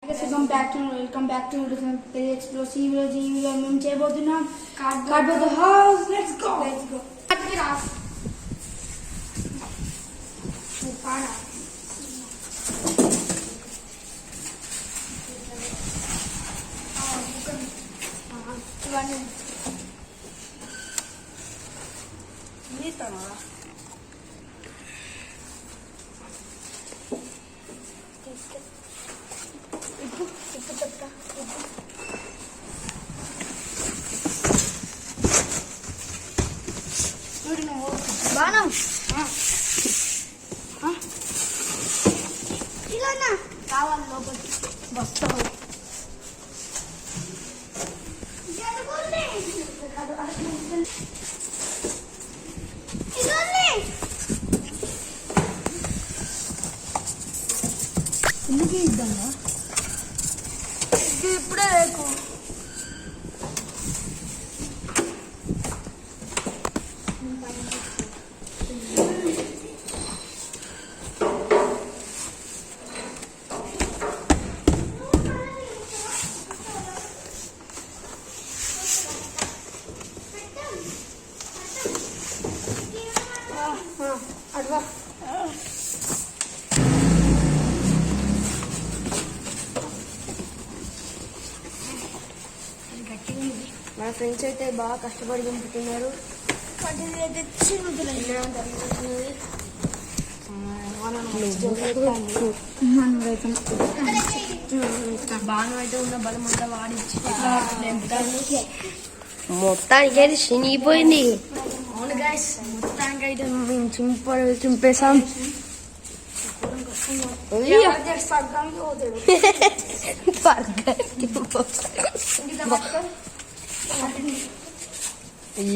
Welcome back to explore ఈ video మేము చేయబోతున్నాం కార్డ్బోర్డ్ హౌస్. Let's go. బాణం ఇలా కావాలి లోపలికి వస్తావు. ఎందుకు ఇద్దామా ఇప్పుడే రేకు అడ్వా. మా ఫ్రెండ్స్ అయితే బాగా కష్టపడి పంపుతున్నారు. బాణం అయితే ఉన్న బలం అంతా వాడిచ్చి మొత్తానికి అయితే శనిపోయింది. అవును గైస్, మొత్తానికి అయితే మేము చింపేసాం.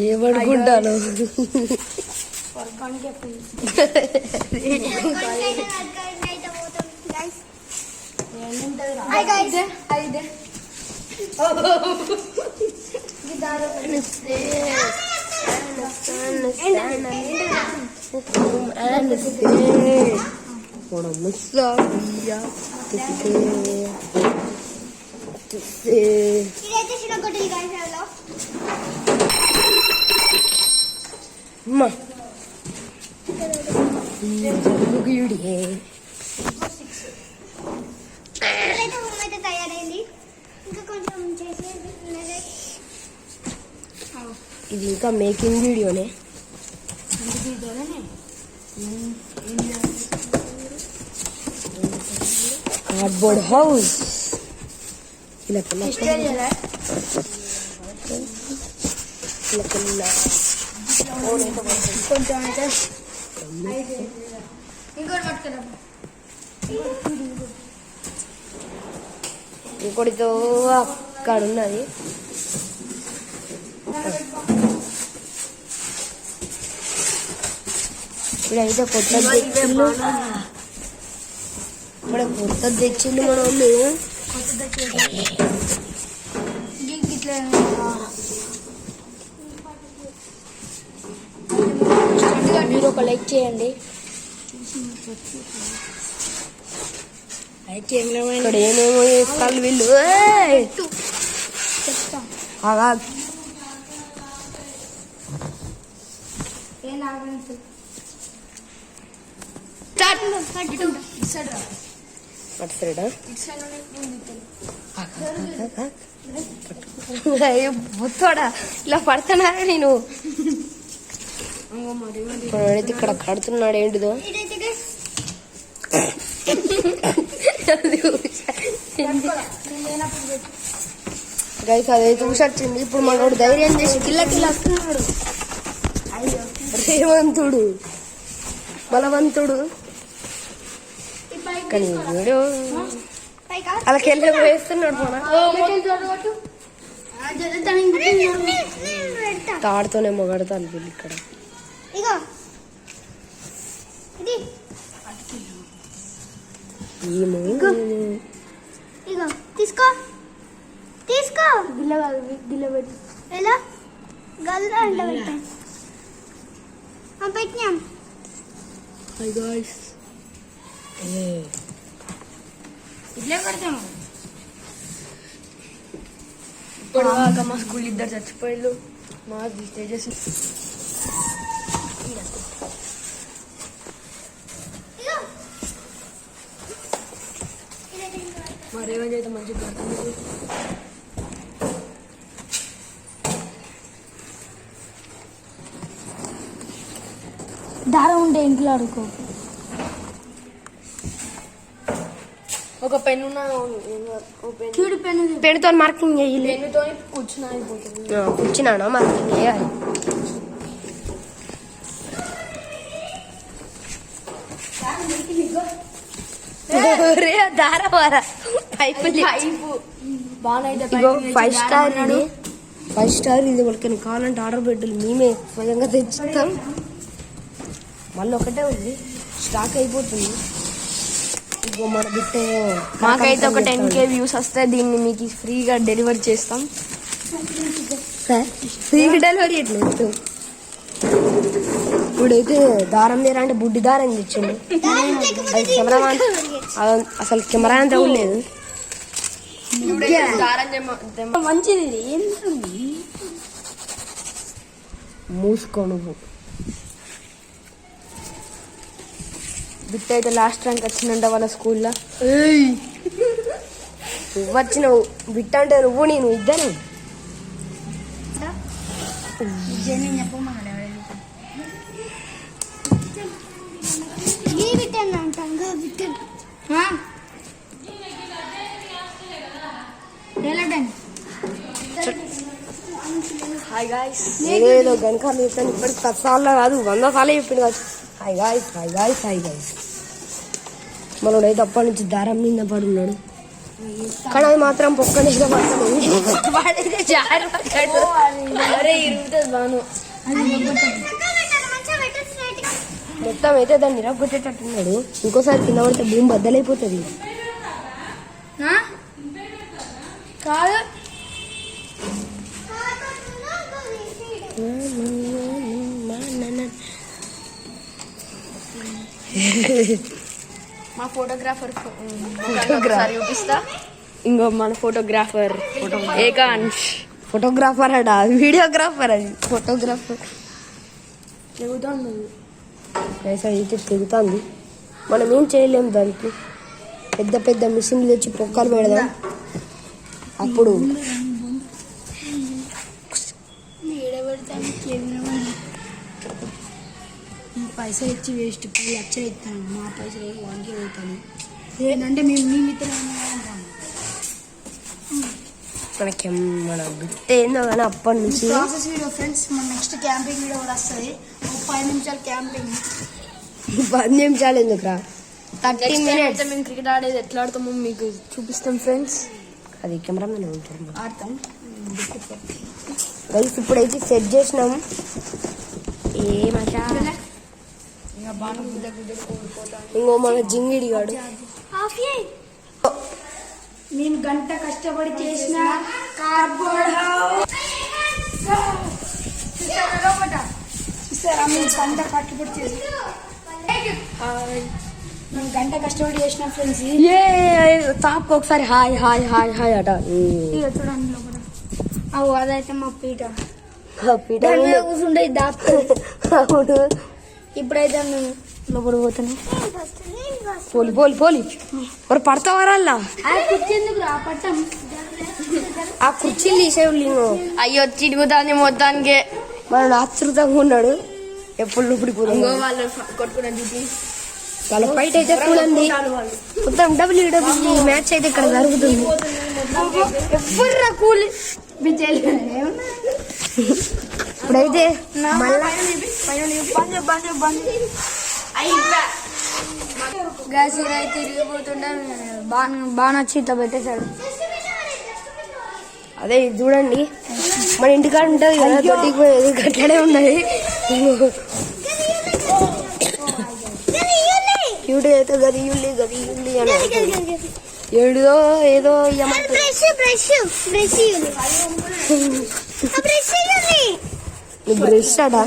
ఏమనుకుంటాను తయారైంది. ఇంకా కొంచెం ఇది ఇంకా మేకింగ్ వీడియోనే. కార్డ్బోర్డ్ హౌస్ ఇలా కొంచెం అయితే ఇంకోటితో అక్కడ ఉన్నది. ఇప్పుడైతే కొత్తది తెచ్చిండు. మన వాళ్ళు మీరు ఒక లైక్ చేయండి. ఇక్కడ ఏమేమో వేసుకోవాలి వీళ్ళు. బుత్తోడా ఇలా పడుతున్నారా నేను అయితే ఇక్కడ కడుతున్నాడు. ఏంటిదో గైస్ అదైతే ఊసొచ్చింది. ఇప్పుడు మనోడు ధైర్యం చేసి కిల్లకి వస్తున్నాడు. రేవంతుడు బలవంతుడు. కానీ వీడు అలాకెళ్ళి వేస్తున్నాడు. తాడుతోనేమో కడతాను వీళ్ళు ఇక్కడ. తీసుకో తీసుకో గిల్ల పెట్టు. ఎలా గల్లా అంట పెట్టినాం. ఇట్లే పెడతాము. ఇప్పుడు మా స్కూల్ ఇద్దరు చచ్చిపోయారు. మా తేజస్ మరేమని అయితే మంచిగా దారం ఉంటే ఇంట్లో అడుకో. ఒక పెన్ను చూడు పెన్ను. పెన్నుతో మార్కింగ్ చేయాలి. పెన్నుతో కూర్చుని అయిపోతుంది. కూర్చున్నాను మార్కింగ్ చేయాలి. దారవారా పైపు బాగా 5 స్టార్ ఇది. 5 స్టార్ ఇది. వాళ్ళకి కావాలంటే ఆర్డర్ పెట్టాలి, మేమే స్వయంగా తెచ్చిస్తాం. మళ్ళీ ఒకటే ఉంది, స్టాక్ అయిపోతుంది. ఇగో మన బిట్టే మాకైతే ఒక 10K వ్యూస్ వస్తే దీన్ని మీకు ఫ్రీగా డెలివరీ చేస్తాం. ఫ్రీగా డెలివరీ ఎట్లేదు. ఇప్పుడైతే దారం లేరా అంటే బుడ్డి దారం తెచ్చండి. అది కెమెరామాన్ అసలు కెమెరా అంతా లేదు. మంచిది. మూసుకో నువ్వు. బిట్ట అయితే లాస్ట్ ర్యాంక్ వచ్చిందంట వాళ్ళ స్కూల్లో. నువ్వు వచ్చినావు. బిట్ట అంటే నువ్వు నేను ఇద్దరు. Hi guys. ఏదో గణకాలు చెప్తాను. ఇప్పటికి 10 సార్లు కాదు 100 సార్లు చెప్పింది కాదు. Hi guys, hi guys, hi guys. మనోడైతే అప్పటి నుంచి దారం మీద పడున్నాడు. కానీ అది మాత్రం పొక్కనే మొత్తం అయితే దాన్ని నిరగొట్టేటట్టున్నాడు. ఇంకోసారి కింద పడితే భూమి బద్దలైపోతుంది. కాదు మా ఫోటోగ్రాఫర్ చూపిస్తా. ఇంకో మన ఫోటోగ్రాఫర్ ఏకాంష్. ఫోటోగ్రాఫర్ అట, వీడియోగ్రాఫర్. అది ఫోటోగ్రాఫర్ అయితే తెగుతుంది. మనం ఏం చేయలేము దానికి. పెద్ద పెద్ద మిషన్లు తెచ్చి పొక్కలు పెడదాం. అప్పుడు పైసలు ఇచ్చి వేస్ట్ 10 లక్షలు ఇస్తాను. మా పైసలు 1K అవుతాను. ఏంటంటే మేము మిత్రులు మనకి మన బిట్ట ఏందో కానీ అప్పటి నుంచి ప్రాసెస్ వీడియో ఫ్రెండ్స్. మన నెక్స్ట్ క్యాంపింగ్ వీడియో కూడా వస్తుంది. 5 నిమిషాలు క్యాంపింగ్. 10 నిమిషాలు ఎందుకురా, 30 minutes. మేము క్రికెట్ ఆడేది ఎట్లా ఆడతామో మీకు చూపిస్తాం ఫ్రెండ్స్. అది కెమెరా మీద ఉంటారు. ఆడతాం. గైస్ ఇప్పుడైతే సెట్ చేసినాం. ఇంకో మన జింగిడి గాడు. మేము గంట కష్టపడి చేసిన కార్డ్బోర్డ్ హౌస్. గంట కష్టపడి చేసి మేము గంట కష్టపడి చేసిన ఫ్రెండ్స్. తాప్ ఒకసారి హాయ్ హాయ్ హాయ్ హాయ్ అట. చూడండి లోపల. అవు అదైతే మా పీట. పీట కూర్చుంటే దాపుతుంది. అవును. ఇప్పుడైతే మేము లోపల పోతున్నాం. పోలి పోలి పోలి మరి పడతావారా? కూర్చేందుకు రా పట్టం. ఆ కుర్చీలు తీసేవాళ్ళు. అయ్యో చిరుగుతాంది మొత్తానికి. మన ఆశ్చర్యంగా ఉన్నాడు. ఎప్పుడు లోపడిపోతుంది వాళ్ళు కొట్టుకున్న డ్యూటీ. వాళ్ళ ఫైట్ అయితే చూడండి. మొత్తం WWE మ్యాచ్ అయితే ఇక్కడ జరుగుతుంది. ఎవ్వర్రా కూలి. ఇప్పుడైతే మళ్ళా గ్యాస్ అయితే తిరిగిపోతుంటే బాగా నచ్చి ఇట్లా పెట్టేశాడు. అదే ఇది చూడండి. మన ఇంటికాడ ఉంటుంది కదా దొడ్డికి పోయేది, గట్లనే ఉన్నది. క్యూట్ అయితే గదియుల్లి గదియుల్లి అని ఏడుదో ఏదో బ్రష్ అడా.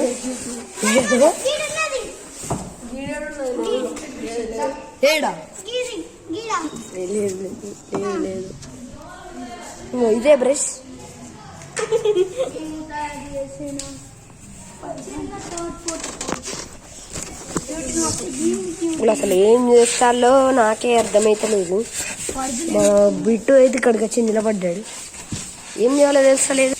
ఏడా లేదు, ఇదే బ్రష్. నేను తయారు చేసిన చిన్న థర్డ్ ఫోర్త్ వీళ్ళు అసలు ఏం చేస్తాలో నాకే అర్థమైతలేదు. మా బిట్టు అయితే ఇక్కడికి వచ్చి నిలబడ్డాడు. ఏం చేయాలో తెలుస్తలేదు.